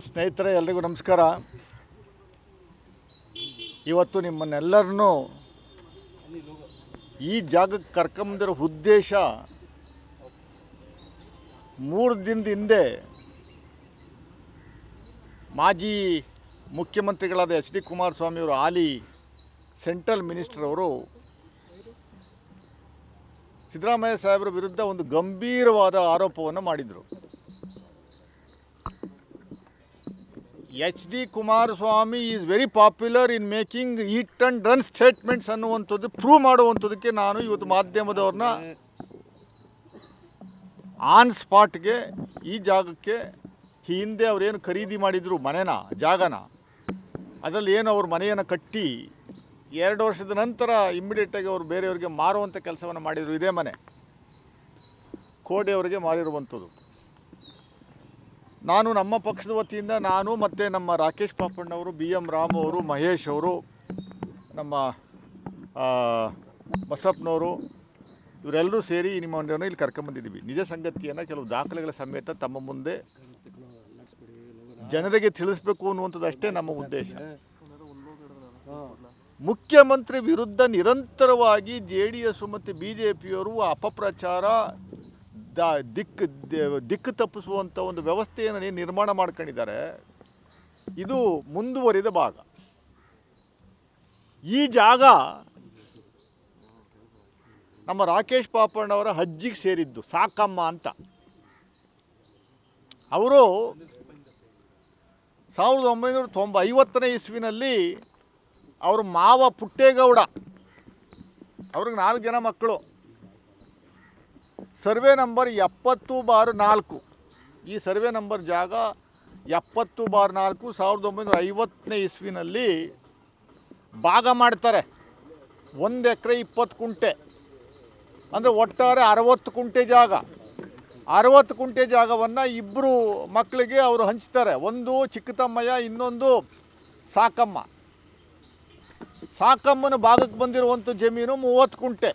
ಸ್ನೇಹಿತರೆ, ಎಲ್ರಿಗೂ ನಮಸ್ಕಾರ. ಇವತ್ತು ನಿಮ್ಮನ್ನೆಲ್ಲರನ್ನೂ ಈ ಜಾಗಕ್ಕೆ ಕರ್ಕೊಂಬಂದಿರೋ ಉದ್ದೇಶ, 3 ದಿನದ ಹಿಂದೆ ಮಾಜಿ ಮುಖ್ಯಮಂತ್ರಿಗಳಾದ ಎಚ್ ಡಿ ಕುಮಾರಸ್ವಾಮಿಯವರು, ಹಾಲಿ ಸೆಂಟ್ರಲ್ ಮಿನಿಸ್ಟರ್ ಅವರು ಸಿದ್ದರಾಮಯ್ಯ ಸಾಹೇಬರ ವಿರುದ್ಧ ಒಂದು ಗಂಭೀರವಾದ ಆರೋಪವನ್ನು ಮಾಡಿದರು. H D Kumaraswamy is very popular in making hit and run statements ಅನ್ನುವಂಥದ್ದು ಪ್ರೂವ್ ಮಾಡುವಂಥದ್ದಕ್ಕೆ ನಾನು ಇವತ್ತು ಮಾಧ್ಯಮದವ್ರನ್ನ ಆನ್ ಸ್ಪಾಟ್ಗೆ ಈ ಜಾಗಕ್ಕೆ ಹಿಂದೆ ಅವರೇನು ಖರೀದಿ ಮಾಡಿದರು ಜಾಗನ, ಅದರಲ್ಲಿ ಏನು ಅವ್ರ ಮನೆಯನ್ನು ಕಟ್ಟಿ 2 ವರ್ಷದ ನಂತರ ಇಮ್ಮಿಡಿಯೇಟಾಗಿ ಅವರು ಬೇರೆಯವರಿಗೆ ಮಾರುವಂಥ ಕೆಲಸವನ್ನು ಮಾಡಿದರು. ಇದೇ ಮನೆ ಕೋಡೆಯವರಿಗೆ ಮಾರಿರುವಂಥದ್ದು. ನಾನು ನಮ್ಮ ಪಕ್ಷದ ವತಿಯಿಂದ ನಾನು ಮತ್ತು ನಮ್ಮ ರಾಕೇಶ್ ಪಾಪಣ್ಣವರು, ಬಿ ಎಂ ರಾಮು ಅವರು, ಮಹೇಶ್ ಅವರು, ನಮ್ಮ ಬಸಪ್ಪನವರು, ಇವರೆಲ್ಲರೂ ಸೇರಿ ನಿಮ್ಮನ್ನು ಇಲ್ಲಿ ಕರ್ಕೊಂಬಂದಿದ್ದೀವಿ. ನಿಜ ಸಂಗತಿಯನ್ನು ಕೆಲವು ದಾಖಲೆಗಳ ಸಮೇತ ತಮ್ಮ ಮುಂದೆ ಜನರಿಗೆ ತಿಳಿಸ್ಬೇಕು ಅನ್ನುವಂಥದ್ದು ಅಷ್ಟೇ ನಮ್ಮ ಉದ್ದೇಶ. ಮುಖ್ಯಮಂತ್ರಿ ವಿರುದ್ಧ ನಿರಂತರವಾಗಿ JDS ಮತ್ತು BJPಯವರು ಅಪಪ್ರಚಾರ, ದಿಕ್ಕು ತಪ್ಪಿಸುವಂಥ ಒಂದು ವ್ಯವಸ್ಥೆಯನ್ನು ನಿರ್ಮಾಣ ಮಾಡ್ಕೊಂಡಿದ್ದಾರೆ. ಇದು ಮುಂದುವರಿದ ಭಾಗ. ಈ ಜಾಗ ನಮ್ಮ ರಾಕೇಶ್ ಪಾಪಣ್ಣವರ ಅಜ್ಜಿಗೆ ಸೇರಿದ್ದು, ಸಾಕಮ್ಮ ಅಂತ. ಅವರು 1950ನೇ ಇಸ್ವಿನಲ್ಲಿ ಅವ್ರ ಮಾವ ಪುಟ್ಟೇಗೌಡ, ಅವ್ರಿಗೆ 4 ಜನ ಮಕ್ಕಳು, ಸರ್ವೆ ನಂಬರ್ 70/4, ಈ ಸರ್ವೆ ನಂಬರ್ ಜಾಗ 70/4 1950ನೇ ಇಸ್ವಿನಲ್ಲಿ ಭಾಗ ಮಾಡ್ತಾರೆ. 1 ಎಕರೆ 20 ಕುಂಟೆ, ಅಂದರೆ ಒಟ್ಟಾರೆ 60 ಕುಂಟೆ ಜಾಗ. 60 ಕುಂಟೆ ಜಾಗವನ್ನು 2 ಮಕ್ಕಳಿಗೆ ಅವರು ಹಂಚ್ತಾರೆ. ಒಂದು ಚಿಕ್ಕತಮ್ಮಯ್ಯ, ಇನ್ನೊಂದು ಸಾಕಮ್ಮ. ಸಾಕಮ್ಮನ ಭಾಗಕ್ಕೆ ಬಂದಿರುವಂಥ ಜಮೀನು 30 ಕುಂಟೆ.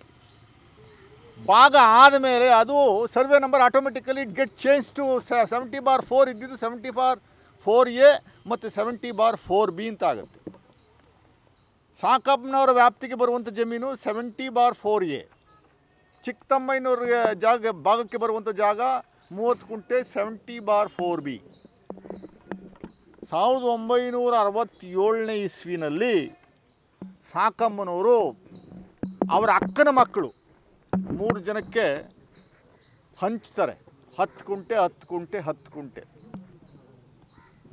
ಭಾಗ ಆದಮೇಲೆ ಅದು survey number automatically it get change to 70/4 ಇದ್ದಿದ್ದು 70/4A ಮತ್ತು 70/4B ಅಂತ ಆಗುತ್ತೆ. ಸಾಕಮ್ಮನವರ ವ್ಯಾಪ್ತಿಗೆ ಬರುವಂಥ ಜಮೀನು 70/4A. ಚಿಕ್ಕತಮ್ಮಯ್ಯನವ್ರಿಗೆ ಭಾಗಕ್ಕೆ ಬರುವಂಥ ಜಾಗ 30 ಕುಂಟೆ 70/4B. 1967ನೇ ಇಸ್ವಿನಲ್ಲಿ ಸಾಕಮ್ಮನವರು ಅವರ ಅಕ್ಕನ ಮಕ್ಕಳು 3 ಜನಕ್ಕೆ ಹಂಚ್ತಾರೆ. 10 ಕುಂಟೆ 10 ಕುಂಟೆ 10 ಕುಂಟೆ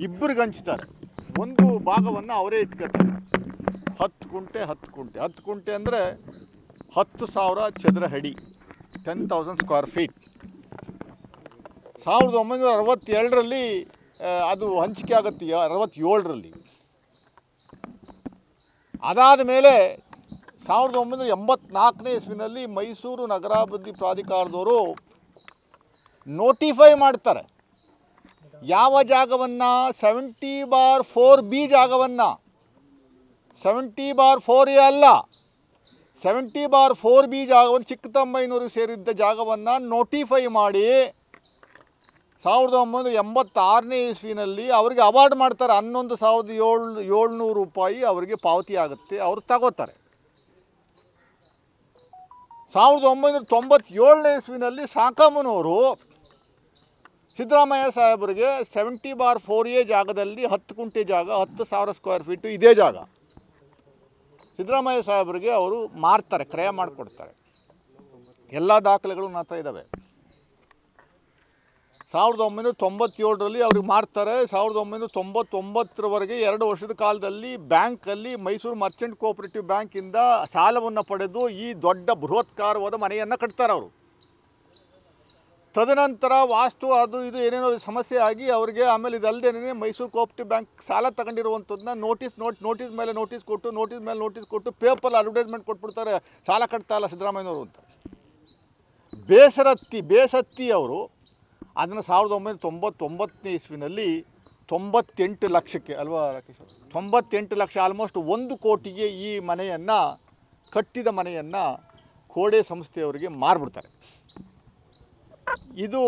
ಇಬ್ಬರಿಗೆ ಹಂಚ್ತಾರೆ. ಒಂದು ಭಾಗವನ್ನು ಅವರೇ ಇಟ್ಕೊತಾರೆ. 10 ಕುಂಟೆ 10 ಕುಂಟೆ 10 ಕುಂಟೆ ಅಂದರೆ 10,000 ಚದರ ಅಡಿ, 10,000 ಸ್ಕ್ವೇರ್ ಫೀಟ್. 1962ರಲ್ಲಿ ಅದು ಹಂಚಿಕೆ ಆಗುತ್ತೆ, 67ರಲ್ಲಿ. ಅದಾದ ಮೇಲೆ 1984ನೇ ಇಸ್ವಿನಲ್ಲಿ ಮೈಸೂರು ನಗರಾಭಿವೃದ್ಧಿ ಪ್ರಾಧಿಕಾರದವರು ನೋಟಿಫೈ ಮಾಡ್ತಾರೆ. ಯಾವ ಜಾಗವನ್ನು? 70/4B ಜಾಗವನ್ನು, 70/4A ಅಲ್ಲ, 70/4B ಜಾಗವನ್ನು, ಚಿಕ್ಕತಮ್ಮಯ್ಯನವ್ರಿಗೆ ಸೇರಿದ್ದ ಜಾಗವನ್ನು ನೋಟಿಫೈ ಮಾಡಿ 1986ನೇ ಇಸ್ವಿನಲ್ಲಿ ಅವರಿಗೆ ಅವಾರ್ಡ್ ಮಾಡ್ತಾರೆ. 11,700 ರೂಪಾಯಿ ಅವರಿಗೆ ಪಾವತಿ ಆಗುತ್ತೆ, ಅವರು ತಗೋತಾರೆ. 1997ನೇ ಇಸ್ವಿನಲ್ಲಿ ಸಾಕಮ್ಮನವರು ಸಿದ್ದರಾಮಯ್ಯ ಸಾಹೇಬರಿಗೆ 70/4A ಜಾಗದಲ್ಲಿ 10 ಕುಂಟೆ ಜಾಗ, 10,000 ಸ್ಕ್ವೇರ್ ಫೀಟು ಇದೇ ಜಾಗ ಸಿದ್ದರಾಮಯ್ಯ ಸಾಹೇಬರಿಗೆ ಅವರು ಮಾರ್ತಾರೆ, ಕ್ರಯ ಮಾಡಿಕೊಡ್ತಾರೆ. ಎಲ್ಲ ದಾಖಲೆಗಳು ನನ್ನ ಹತ್ರ ಇದ್ದಾವೆ. 1997ರಲ್ಲಿ ಅವ್ರಿಗೆ ಮಾರ್ತಾರೆ. 1999ರವರೆಗೆ 2 ವರ್ಷದ ಕಾಲದಲ್ಲಿ ಬ್ಯಾಂಕಲ್ಲಿ, ಮೈಸೂರು ಮರ್ಚೆಂಟ್ ಕೋಆಪರೇಟಿವ್ ಬ್ಯಾಂಕಿಂದ ಸಾಲವನ್ನು ಪಡೆದು ಈ ದೊಡ್ಡ ಬೃಹತ್ಕಾರವಾದ ಮನೆಯನ್ನು ಕಟ್ತಾರೆ ಅವರು. ತದನಂತರ ವಾಸ್ತು ಅದು ಇದು ಏನೇನೋ ಸಮಸ್ಯೆ ಆಗಿ ಅವರಿಗೆ ಆಮೇಲೆ ಇದಲ್ಲದೇನೆ ಮೈಸೂರು ಕೋಆಪರೇಟಿವ್ ಬ್ಯಾಂಕ್ ಸಾಲ ತಗೊಂಡಿರುವಂಥದ್ದನ್ನ ನೋಟಿಸ್ ಮೇಲೆ ನೋಟಿಸ್ ಕೊಟ್ಟು ಪೇಪರ್ ಅಡ್ವರ್ಟೈಸ್ಮೆಂಟ್ ಕೊಟ್ಬಿಡ್ತಾರೆ, ಸಾಲ ಕಟ್ತಾ ಇಲ್ಲ ಸಿದ್ದರಾಮಯ್ಯನವರು ಅಂತ. ಬೇಸತ್ತಿ ಅವರು ಅದನ್ನು 1999ನೇ ಇಸ್ವಿನಲ್ಲಿ 98 ಲಕ್ಷಕ್ಕೆ ಅಲ್ವಾ ರಾಕೇಶ್, 98 ಲಕ್ಷ, ಆಲ್ಮೋಸ್ಟ್ 1 ಕೋಟಿಗೆ ಈ ಮನೆಯನ್ನು, ಕಟ್ಟಿದ ಮನೆಯನ್ನು ಕೋಡೆ ಸಂಸ್ಥೆಯವರಿಗೆ ಮಾರಿಬಿಡ್ತಾರೆ. ಇದು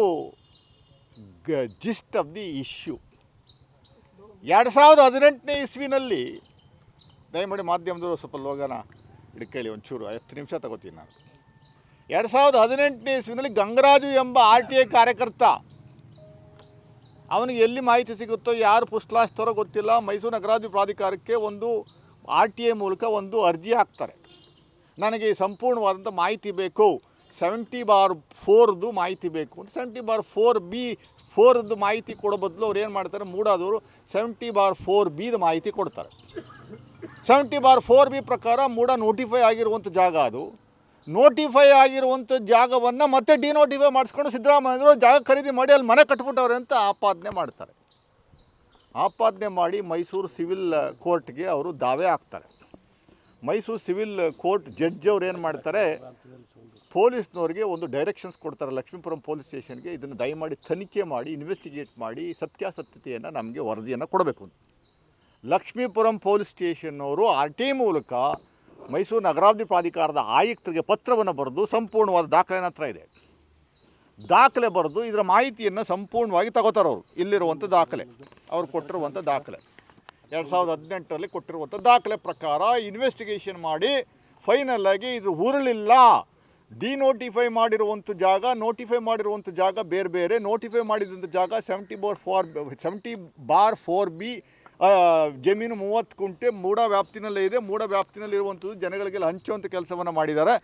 ಜಿಸ್ಟ್ ಆಫ್ ದಿ ಇಶ್ಯೂ. 2018ನೇ ಇಸ್ವಿನಲ್ಲಿ, ದಯಮಾಡಿ ಮಾಧ್ಯಮದವರು ಸ್ವಲ್ಪ ಲೋಗನ ಹಿಡ್ಕೇಳಿ ಒಂಚೂರು 10 ನಿಮಿಷ ತಗೋತೀನಿ ನಾನು. 2018ನೇ ಇಸ್ವಿನಲ್ಲಿ ಗಂಗರಾಜು ಎಂಬ RTI ಕಾರ್ಯಕರ್ತ, ಅವನಿಗೆ ಎಲ್ಲಿ ಮಾಹಿತಿ ಸಿಗುತ್ತೋ, ಯಾರು ಪುಸ್ಲಾಸ್ತರೋ ಗೊತ್ತಿಲ್ಲ, ಮೈಸೂರು ನಗರಾಭಿವೃದ್ಧಿ ಪ್ರಾಧಿಕಾರಕ್ಕೆ ಒಂದು RTI ಮೂಲಕ ಒಂದು ಅರ್ಜಿ ಹಾಕ್ತಾರೆ. ನನಗೆ ಸಂಪೂರ್ಣವಾದಂಥ ಮಾಹಿತಿ ಬೇಕು, 70/4ದು ಮಾಹಿತಿ ಬೇಕು ಅಂತ. 70/4B ಮಾಹಿತಿ ಕೊಡೋ ಬದಲು ಅವ್ರು ಏನು ಮಾಡ್ತಾರೆ, ಮೂಡಾದವರು 70/4Bದು ಮಾಹಿತಿ ಕೊಡ್ತಾರೆ. 70/4B ಪ್ರಕಾರ ಮೂಡ ನೋಟಿಫೈ ಆಗಿರುವಂಥ ಜಾಗ ಅದು. ನೋಟಿಫೈ ಆಗಿರುವಂಥ ಜಾಗವನ್ನು ಮತ್ತೆ ಡಿನೋಟಿಫೈ ಮಾಡಿಸ್ಕೊಂಡು ಸಿದ್ದರಾಮಯ್ಯವರು ಜಾಗ ಖರೀದಿ ಮಾಡಿ ಅಲ್ಲಿ ಮನೆ ಕಟ್ಬಿಟ್ಟವ್ರೆ ಅಂತ ಆಪಾದನೆ ಮಾಡ್ತಾರೆ. ಆಪಾದನೆ ಮಾಡಿ ಮೈಸೂರು ಸಿವಿಲ್ ಕೋರ್ಟ್ಗೆ ಅವರು ದಾವೆ ಹಾಕ್ತಾರೆ. ಮೈಸೂರು ಸಿವಿಲ್ ಕೋರ್ಟ್ ಜಡ್ಜ್ ಅವ್ರು ಏನು ಮಾಡ್ತಾರೆ, ಪೊಲೀಸ್ನವ್ರಿಗೆ ಒಂದು ಡೈರೆಕ್ಷನ್ಸ್ ಕೊಡ್ತಾರೆ, ಲಕ್ಷ್ಮೀಪುರಂ ಪೊಲೀಸ್ ಸ್ಟೇಷನ್ಗೆ, ಇದನ್ನು ದಯಮಾಡಿ ತನಿಖೆ ಮಾಡಿ, ಇನ್ವೆಸ್ಟಿಗೇಟ್ ಮಾಡಿ, ಸತ್ಯಾಸತ್ಯತೆಯನ್ನು ನಮಗೆ ವರದಿಯನ್ನು ಕೊಡಬೇಕು ಅಂತ. ಲಕ್ಷ್ಮೀಪುರಂ ಪೊಲೀಸ್ ಸ್ಟೇಷನ್ನವರು RTI ಮೂಲಕ ಮೈಸೂರು ನಗರಾಭಿವೃದ್ಧಿ ಪ್ರಾಧಿಕಾರದ ಆಯುಕ್ತರಿಗೆ ಪತ್ರವನ್ನು ಬರೆದು, ಸಂಪೂರ್ಣವಾದ ದಾಖಲೆ ಹತ್ರ ಇದೆ, ದಾಖಲೆ ಬರೆದು ಇದರ ಮಾಹಿತಿಯನ್ನು ಸಂಪೂರ್ಣವಾಗಿ ತಗೋತಾರೆ ಅವರು. ಇಲ್ಲಿರುವಂಥ ದಾಖಲೆ, ಅವ್ರು ಕೊಟ್ಟಿರುವಂಥ ದಾಖಲೆ 2018ರಲ್ಲಿ ಕೊಟ್ಟಿರುವಂಥ ದಾಖಲೆ ಪ್ರಕಾರ ಇನ್ವೆಸ್ಟಿಗೇಷನ್ ಮಾಡಿ ಫೈನಲ್ ಆಗಿ ಇದು ಉರುಳಿಲ್ಲ, ಡಿನೋಟಿಫೈ ಮಾಡಿರುವಂಥ ಜಾಗ, ನೋಟಿಫೈ ಮಾಡಿರುವಂಥ ಜಾಗ ಬೇರೆ ಬೇರೆ, ನೋಟಿಫೈ ಮಾಡಿದಂಥ ಜಾಗ 70/4B ಜಮೀನು 30 ಕುಂಟೆ ಮೂಡ ವ್ಯಾಪ್ತಿನಲ್ಲೇ ಇದೆ. ಮೂಡ ವ್ಯಾಪ್ತಿನಲ್ಲಿರುವಂಥದ್ದು ಜನಗಳಿಗೆಲ್ಲ ಹಂಚುವಂಥ ಕೆಲಸವನ್ನು ಮಾಡಿದ್ದಾರೆ.